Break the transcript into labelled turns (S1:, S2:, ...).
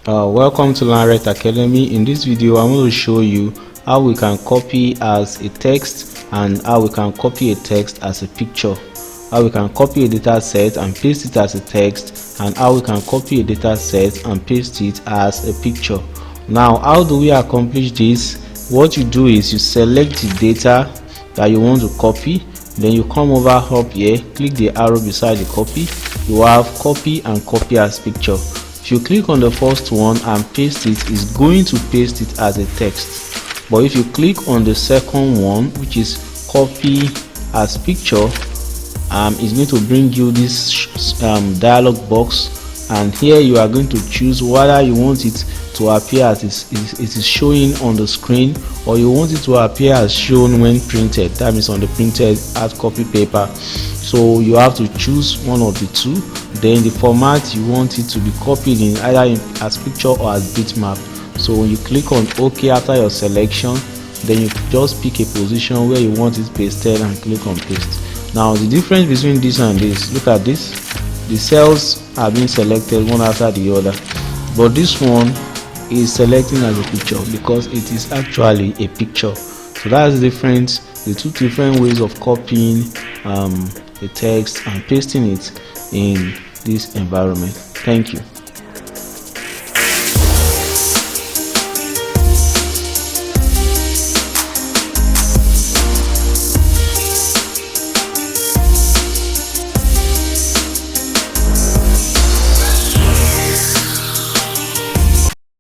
S1: Welcome to LearnRight Academy. In this video I'm going to show you how we can copy as a text and how we can copy a text as a picture, how we can copy a data set and paste it as a text, and how we can copy a data set and paste it as a picture. Now, how do we accomplish this? What you do is you select the data that you want to copy, then you come over up here, click the arrow beside the copy. You have copy and copy as picture. If you click on the first one and paste it, it's going to paste it as a text. But if you click on the second one, which is copy as picture, it's going to bring you this dialog box, and here you are going to choose whether you want it to appear as it is showing on the screen, or you want it to appear as shown when printed, that means on the printed hard copy paper. So you have to choose one of the two, then the format you want it to be copied in, either as picture or as bitmap. So when you click on OK after your selection, then you just pick a position where you want it pasted and click on paste. Now the difference between this and this, look at this, the cells are being selected one after the other, but this one is selecting as a picture because it is actually a picture. So that's the difference, the two different ways of copying the text and pasting it in this environment. Thank you.